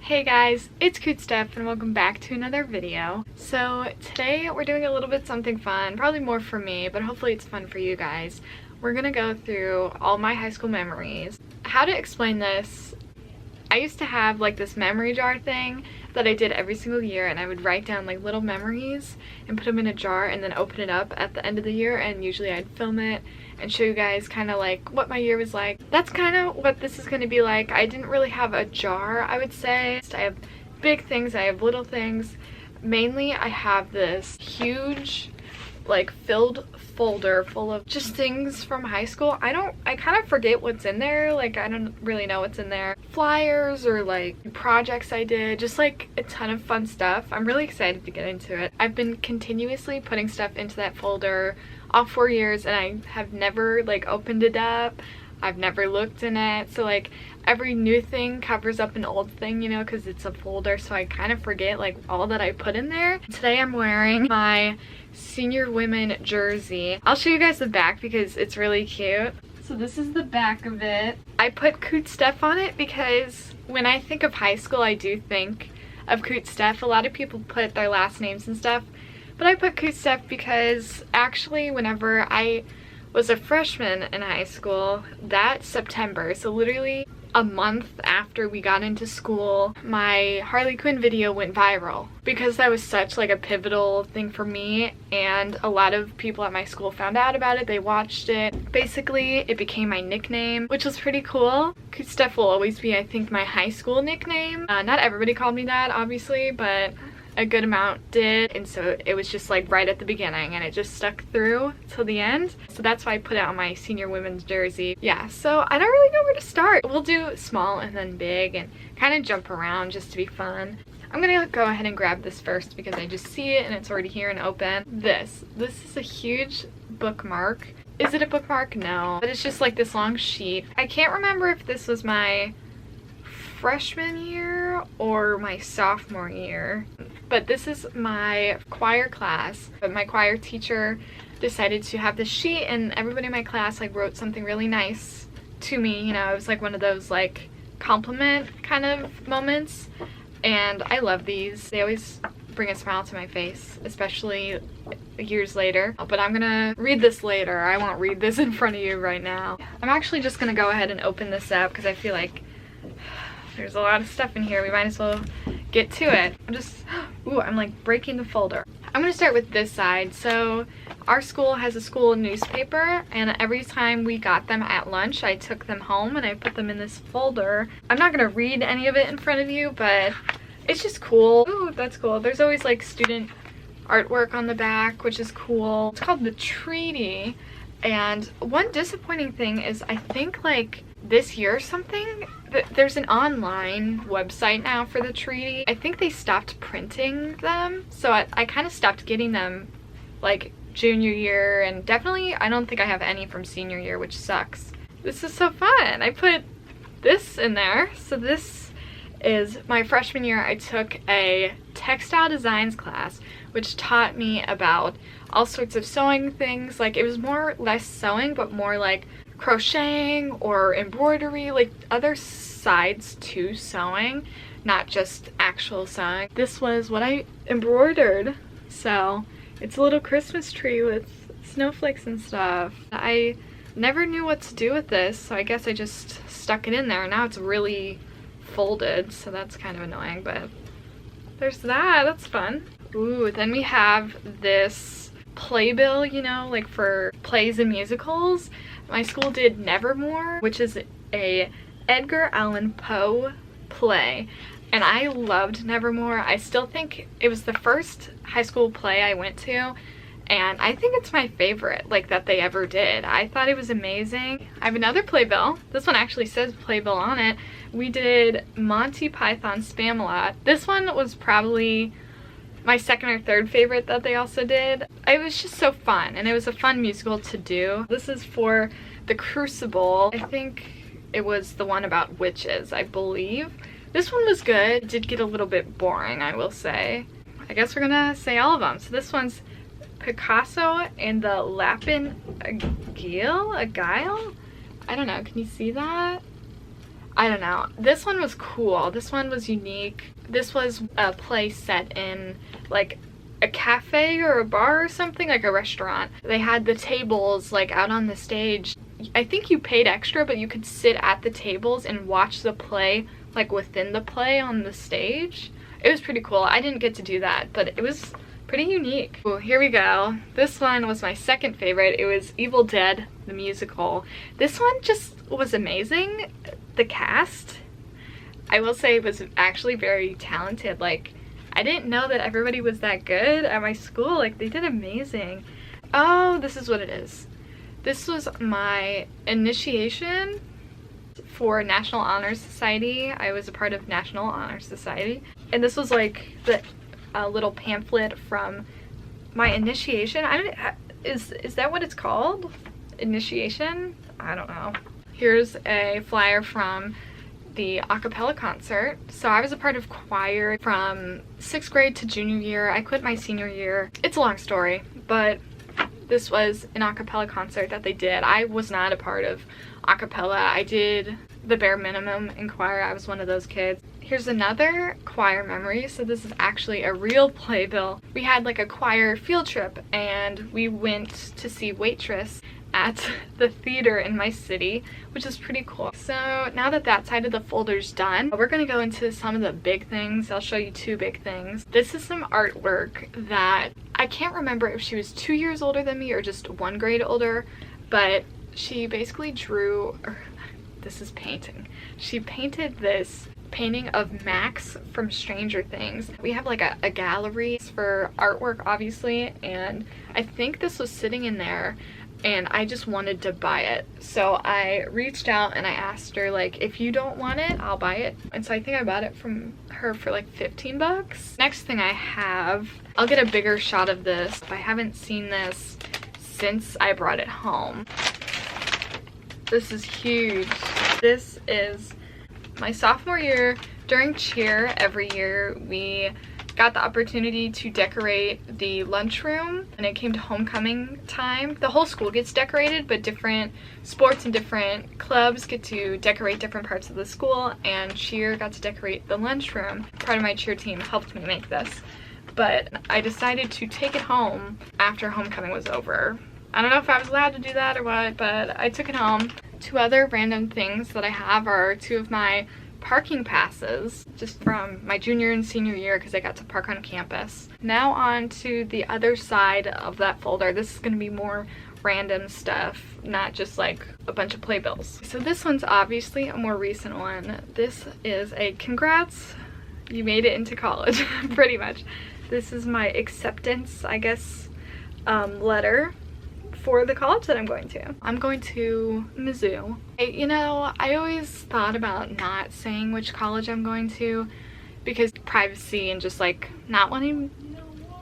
Hey guys, it's Coot Stuff and welcome back to another video. So today we're doing a little bit something fun, probably more for me, but hopefully it's fun for you guys. We're gonna go through all my high school memories. How to explain this? I used to have like this memory jar thing that I did every single year, and I would write down like little memories and put them in a jar and then open it up at the end of the year, and usually I'd film it and show you guys kind of like what my year was like. That's kind of what this is going to be like. I didn't really have a jar, I would say. I have big things, I have little things. Mainly I have this huge like filled folder full of just things from high school. I kind of forget what's in there. Like I don't really know what's in there. Flyers or like projects I did, just like a ton of fun stuff. I'm really excited to get into it. I've been continuously putting stuff into that folder all 4 years, and I have never like opened it up. I've never looked in it, so like every new thing covers up an old thing, you know, because it's a folder, so I kind of forget like all that I put in there. Today I'm wearing my senior women jersey. I'll show you guys the back because it's really cute. So this is the back of it. I put Coot Stuff on it because when I think of high school, I do think of Coot Stuff. A lot of people put their last names and stuff, but I put Coot Stuff because actually whenever I was a freshman in high school, that September, so literally a month after we got into school, my Harley Quinn video went viral because that was such like a pivotal thing for me, and a lot of people at my school found out about it. They watched it. Basically it became my nickname, which was pretty cool. Coot Stuff will always be, I think, my high school nickname. Not everybody called me that obviously, but a good amount did, and so it was just like right at the beginning and it just stuck through till the end. So that's why I put it on my senior women's jersey. Yeah, so I don't really know where to start. We'll do small and then big and kind of jump around just to be fun. I'm gonna go ahead and grab this first because I just see it and it's already here and open. This is a huge bookmark. Is it a bookmark? No, but it's just like this long sheet. I can't remember if this was my freshman year or my sophomore year, but this is my choir class. But my choir teacher decided to have this sheet, and everybody in my class like wrote something really nice to me, you know. It was like one of those like compliment kind of moments, and I love these. They always bring a smile to my face, especially years later. But I'm gonna read this later. I won't read this in front of you right now. I'm actually just gonna go ahead and open this up because I feel like there's a lot of stuff in here. We might as well get to it. I'm like breaking the folder. I'm gonna start with this side. So our school has a school newspaper, and every time we got them at lunch, I took them home and I put them in this folder. I'm not gonna read any of it in front of you, but it's just cool. Ooh, that's cool. There's always like student artwork on the back, which is cool. It's called The Treaty, and one disappointing thing is I think like this year or something, there's an online website now for The Treaty. I think they stopped printing them, so I kind of stopped getting them like junior year, and definitely I don't think I have any from senior year, which sucks. This is so fun. I put this in there. So this is my freshman year. I took a textile designs class, which taught me about all sorts of sewing things. Like it was more or less sewing, but more like crocheting or embroidery, like other sides to sewing, not just actual sewing. This was what I embroidered, so it's a little Christmas tree with snowflakes and stuff. I never knew what to do with this, so I guess I just stuck it in there. Now it's really folded, so that's kind of annoying, but there's that. That's fun. Ooh, then we have this playbill, you know, like for plays and musicals. My school did Nevermore, which is a Edgar Allan Poe play, and I loved Nevermore. I still think it was the first high school play I went to, and I think it's my favorite like that they ever did. I thought it was amazing. I have another playbill. This one actually says playbill on it. We did Monty Python Spamalot. This one was probably my second or third favorite that they also did. It was just so fun, and it was a fun musical to do. This is for The Crucible. I think it was the one about witches, I believe. This one was good. It did get a little bit boring, I will say. I guess we're gonna say all of them. So this one's Picasso and the Lapin Agile? I don't know, can you see that? I don't know. This one was cool. This one was unique. This was a play set in like a cafe or a bar or something, like a restaurant. They had the tables like out on the stage. I think you paid extra, but you could sit at the tables and watch the play like within the play on the stage. It was pretty cool. I didn't get to do that, but it was pretty unique. Ooh, here we go. This one was my second favorite. It was Evil Dead, the musical. This one just was amazing. The cast, I will say, was actually very talented. Like, I didn't know that everybody was that good at my school. Like, they did amazing. Oh, this is what it is. This was my initiation for National Honor Society. I was a part of National Honor Society. And this was like the little pamphlet from my initiation. Is that what it's called? Initiation? I don't know. Here's a flyer from the a cappella concert. So I was a part of choir from 6th grade to junior year. I quit my senior year. It's a long story, but this was an a cappella concert that they did. I was not a part of a cappella. I did the bare minimum in choir. I was one of those kids. Here's another choir memory. So this is actually a real playbill. We had like a choir field trip and we went to see Waitress at the theater in my city, which is pretty cool. So now that that side of the folder's done, we're gonna go into some of the big things. I'll show you two big things. This is some artwork that I can't remember if she was 2 years older than me or just 1 grade older, but she basically drew, or this is painting. She painted this painting of Max from Stranger Things. We have like a gallery for artwork, obviously, and I think this was sitting in there and I just wanted to buy it. So I reached out and I asked her, like, if you don't want it, I'll buy it. And so I think I bought it from her for like 15 bucks. Next thing I have, I'll get a bigger shot of this. I haven't seen this since I brought it home. This is huge. This is my sophomore year. During cheer every year, we got the opportunity to decorate the lunchroom. And it came to homecoming time. The whole school gets decorated, but different sports and different clubs get to decorate different parts of the school, and cheer got to decorate the lunchroom. Part of my cheer team helped me make this, but I decided to take it home after homecoming was over. I don't know if I was allowed to do that or what, but I took it home. Two other random things that I have are 2 of my parking passes, just from my junior and senior year, because I got to park on campus. Now on to the other side of that folder. This is going to be more random stuff, not just like a bunch of playbills. So this one's obviously a more recent one. This is a congrats, you made it into college, pretty much. This is my acceptance, I guess, letter for the college that I'm going to. I'm going to Mizzou. You know, I always thought about not saying which college I'm going to because privacy and just like not wanting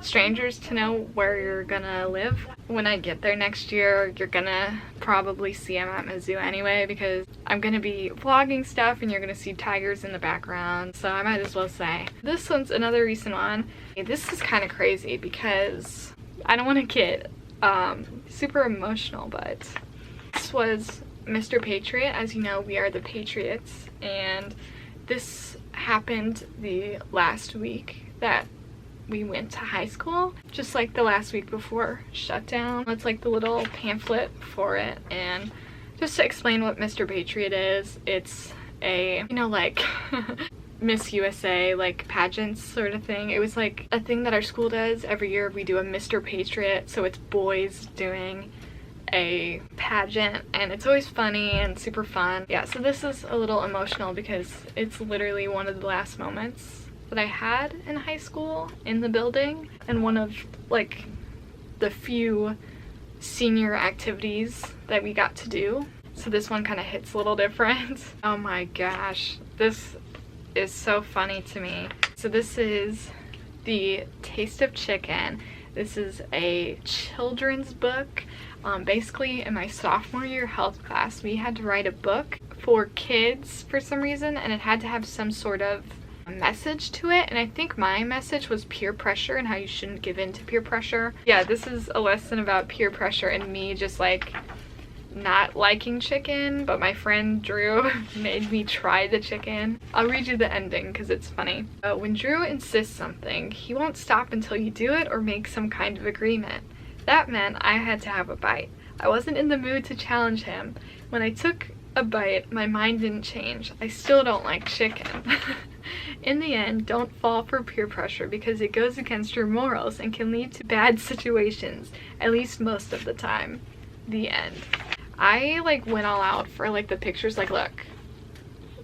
strangers to know where you're gonna live. When I get there next year, you're gonna probably see I'm at Mizzou anyway because I'm gonna be vlogging stuff and you're gonna see tigers in the background, so I might as well say. This one's another recent one. This is kind of crazy because I don't want to get super emotional, but this was Mr. Patriot. As you know, we are the Patriots, and this happened the last week that we went to high school, just like the last week before shutdown. It's like the little pamphlet for it, and just to explain what Mr. Patriot is, it's a, you know, like Miss USA, like pageants sort of thing. It was like a thing that our school does every year. We do a Mr. Patriot, so it's boys doing a pageant, and it's always funny and super fun. Yeah, so this is a little emotional because it's literally one of the last moments that I had in high school in the building, and one of like the few senior activities that we got to do. So this one kind of hits a little different. Oh my gosh, this is so funny to me. So this is the Taste of Chicken. This is a children's book. Basically in my sophomore year health class, we had to write a book for kids for some reason, and it had to have some sort of message to it, and I think my message was peer pressure and how you shouldn't give in to peer pressure. Yeah, this is a lesson about peer pressure and me just like not liking chicken, but my friend Drew made me try the chicken. I'll read you the ending because it's funny. When Drew insists something, he won't stop until you do it or make some kind of agreement. That meant I had to have a bite. I wasn't in the mood to challenge him. When I took a bite, my mind didn't change. I still don't like chicken. In the end, don't fall for peer pressure because it goes against your morals and can lead to bad situations, at least most of the time. The end. I like went all out for like the pictures. Like look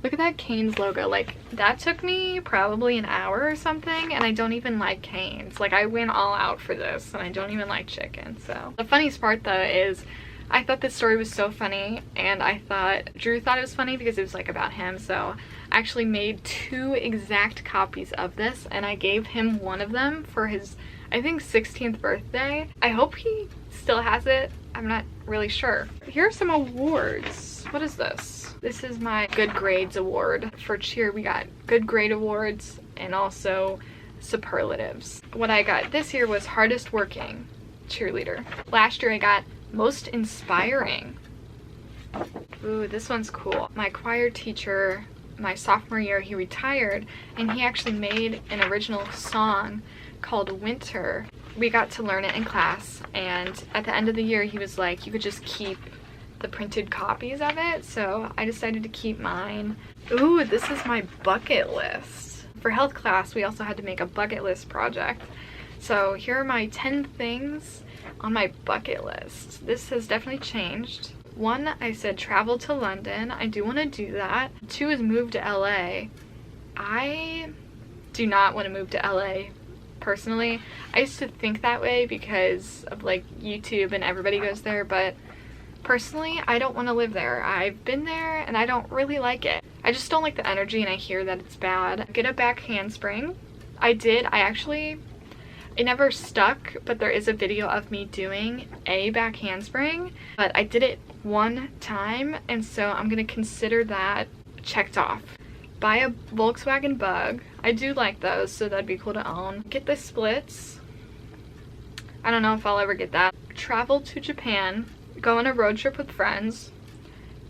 at that Cane's logo. Like that took me probably an hour or something, and I don't even like Cane's. Like I went all out for this and I don't even like chicken. So the funniest part though is I thought this story was so funny, and I thought Drew thought it was funny because it was like about him. So I actually made 2 exact copies of this, and I gave him one of them for his, I think, 16th birthday. I hope he still has it. I'm not really sure. Here are some awards. What is this? This is my Good Grades Award. For cheer, we got Good Grade Awards and also superlatives. What I got this year was hardest working cheerleader. Last year I got most inspiring. Ooh, this one's cool. My choir teacher, my sophomore year, he retired, and he actually made an original song called Winter. We got to learn it in class, and at the end of the year he was like, you could just keep the printed copies of it, so I decided to keep mine. Ooh, this is my bucket list. For health class, we also had to make a bucket list project. So here are my 10 things on my bucket list. This has definitely changed. 1, I said travel to London. I do want to do that. 2 is move to LA. I do not want to move to LA personally. I used to think that way because of like YouTube and everybody goes there, but personally I don't want to live there. I've been there and I don't really like it. I just don't like the energy, and I hear that it's bad. Get a back handspring. It never stuck, but there is a video of me doing a back handspring, but I did it 1 time, and so I'm gonna consider that checked off. Buy a Volkswagen Bug. I do like those, so that'd be cool to own. Get the splits. I don't know if I'll ever get that. Travel to Japan. Go on a road trip with friends.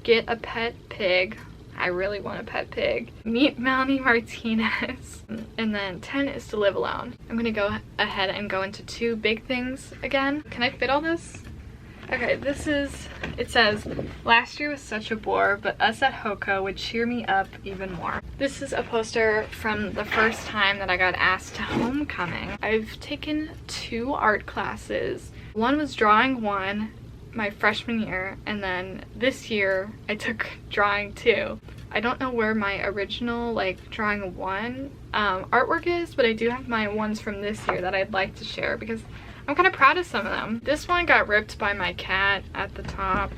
Get a pet pig. I really want a pet pig. Meet Melanie Martinez. And then 10 is to live alone. I'm gonna go ahead and go into 2 big things again. Can I fit all this? Okay, it says, last year was such a bore, but us at Hoko would cheer me up even more. This is a poster from the first time that I got asked to homecoming. I've taken 2 art classes. One was drawing 1, my freshman year, and then this year I took drawing 2. I don't know where my original like drawing 1 artwork is, but I do have my ones from this year that I'd like to share because I'm kind of proud of some of them. This one got ripped by my cat at the top.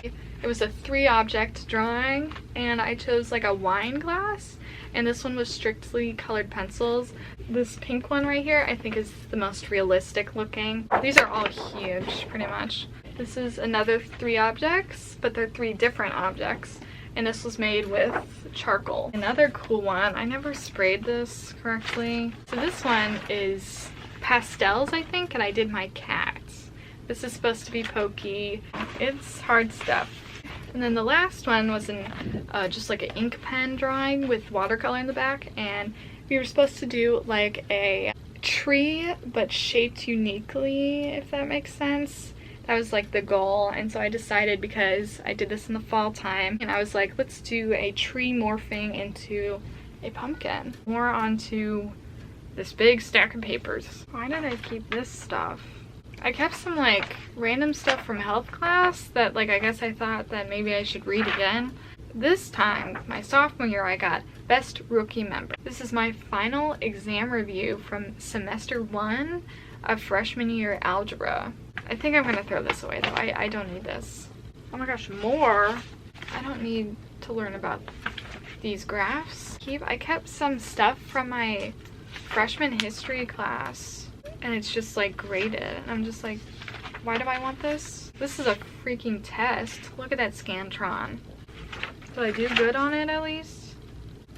It was a 3-object drawing, and I chose like a wine glass, and this one was strictly colored pencils. This pink one right here I think is the most realistic looking. These are all huge pretty much. This is another 3 objects, but they're 3 different objects, and this was made with charcoal. Another cool one, I never sprayed this correctly. So this one is pastels, I think, and I did my cats. This is supposed to be pokey. It's hard stuff. And then the last one was just like an ink pen drawing with watercolor in the back, and we were supposed to do like a tree but shaped uniquely, if that makes sense. That was like the goal, and so I decided, because I did this in the fall time, and I was like, let's do a tree morphing into a pumpkin. More onto this big stack of papers. Why did I keep this stuff? I kept some like random stuff from health class that like I guess I thought that maybe I should read again. This time, my sophomore year, I got Best Rookie Member. This is my final exam review from semester 1 of freshman year algebra. I think I'm gonna throw this away though. I don't need this. Oh my gosh, more? I don't need to learn about these graphs. I kept some stuff from my freshman history class, and it's just like graded, and I'm just like, why do I want this? This is a freaking test. Look at that Scantron. Did I do good on it at least?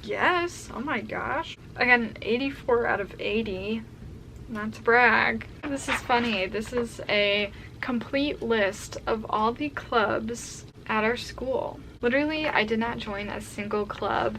Yes. Oh my gosh. I got an 84 out of 80. Not to brag. This is funny. This is a complete list of all the clubs at our school. Literally, I did not join a single club.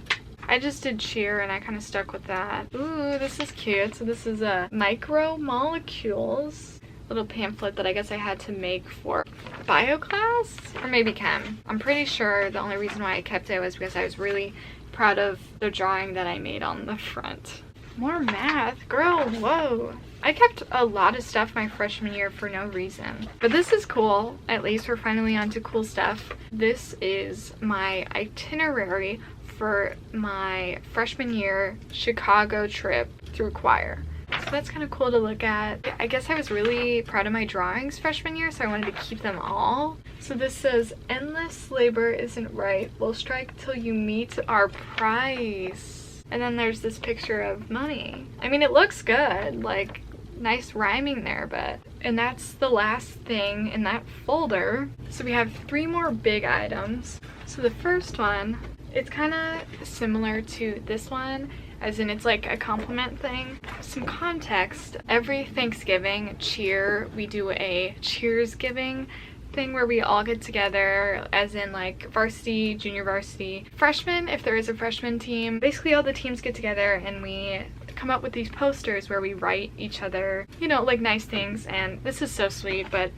I just did cheer and I kind of stuck with that. Ooh, this is cute. So this is a micromolecules little pamphlet that I guess I had to make for bio class or maybe chem. I'm pretty sure the only reason why I kept it was because I was really proud of the drawing that I made on the front. More math, girl, whoa. I kept a lot of stuff my freshman year for no reason. But this is cool. At least we're finally on to cool stuff. This is my itinerary for my freshman year Chicago trip through choir. So that's kind of cool to look at. I guess I was really proud of my drawings freshman year, so I wanted to keep them all. So this says, endless labor isn't right. We'll strike till you meet our price. And then there's this picture of money. I mean, it looks good, like nice rhyming there, but... And that's the last thing in that folder. So we have 3 more big items. So the first one, it's kind of similar to this one, as in it's like a compliment thing. Some context, every Thanksgiving cheer, we do a cheers giving thing where we all get together, as in like varsity, junior varsity, freshmen, if there is a freshman team. Basically all the teams get together and we come up with these posters where we write each other, you know, like nice things. And this is so sweet, but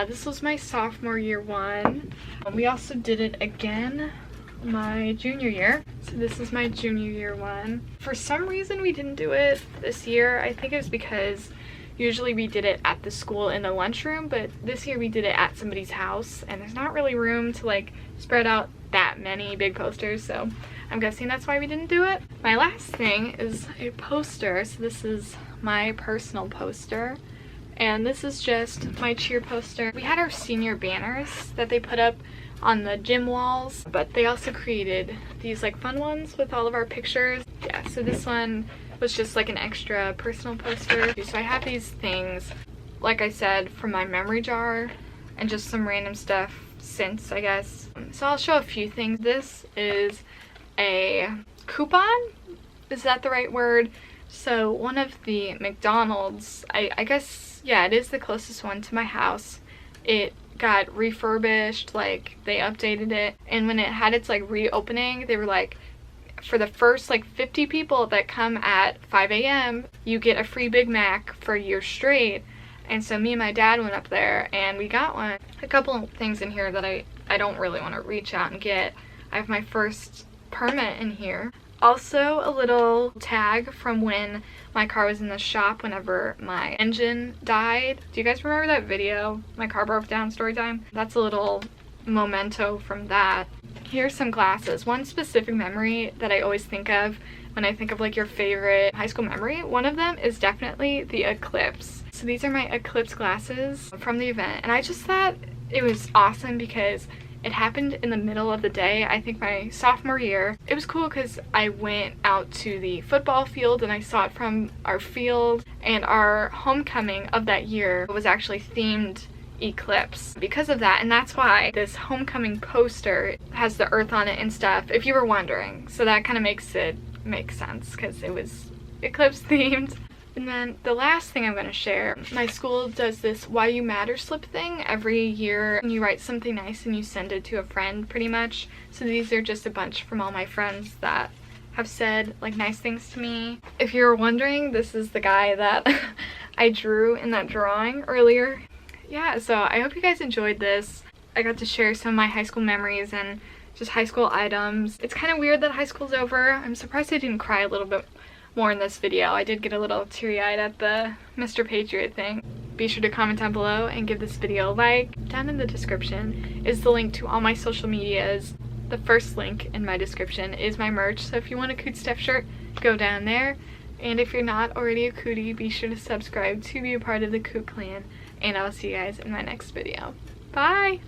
this was my sophomore year one. We also did it again my junior year. So this is my junior year one. For some reason we didn't do it this year. I think it was because usually we did it at the school in the lunchroom, but this year we did it at somebody's house and there's not really room to like spread out that many big posters, so I'm guessing that's why we didn't do it. My last thing is a poster. So this is my personal poster and this is just my cheer poster. We had our senior banners that they put up on the gym walls, but they also created these like fun ones with all of our pictures. Yeah, so this one was just like an extra personal poster. So I have these things, like I said, from my memory jar and just some random stuff since, I guess. So I'll show a few things. This is a coupon, is that the right word? So one of the McDonald's, I guess, yeah, it is the closest one to my house. It got refurbished, like they updated it, and when it had its like reopening, they were like, for the first like 50 people that come at 5 a.m. you get a free Big Mac for a year straight. And so me and my dad went up there and we got one. A couple of things in here that I don't really want to reach out and get. I have my first permit in here. Also a little tag from when my car was in the shop whenever my engine died. Do you guys remember that video? My car broke down story time? That's a little memento from that. Here's some glasses. One specific memory that I always think of when I think of like your favorite high school memory, one of them is definitely the eclipse. So these are my eclipse glasses from the event, and I just thought it was awesome because it happened in the middle of the day, I think my sophomore year. It was cool because I went out to the football field and I saw it from our field, and our homecoming of that year was actually themed eclipse because of that, and that's why this homecoming poster has the earth on it and stuff, if you were wondering. So that kind of makes it make sense because it was eclipse themed. And then the last thing I'm going to share, my school does this Why You Matter slip thing every year. You write something nice and you send it to a friend pretty much. So these are just a bunch from all my friends that have said like nice things to me. If you're wondering, this is the guy that I drew in that drawing earlier. Yeah, so I hope you guys enjoyed this. I got to share some of my high school memories and just high school items. It's kind of weird that high school's over. I'm surprised I didn't cry a little bit more in this video. I did get a little teary-eyed at the Mr. Patriot thing. Be sure to comment down below and give this video a like. Down in the description is the link to all my social medias. The first link in my description is my merch, so if you want a Coot Stuff shirt, go down there. And if you're not already a Cootie, be sure to subscribe to be a part of the Coot clan. And I'll see you guys in my next video. Bye!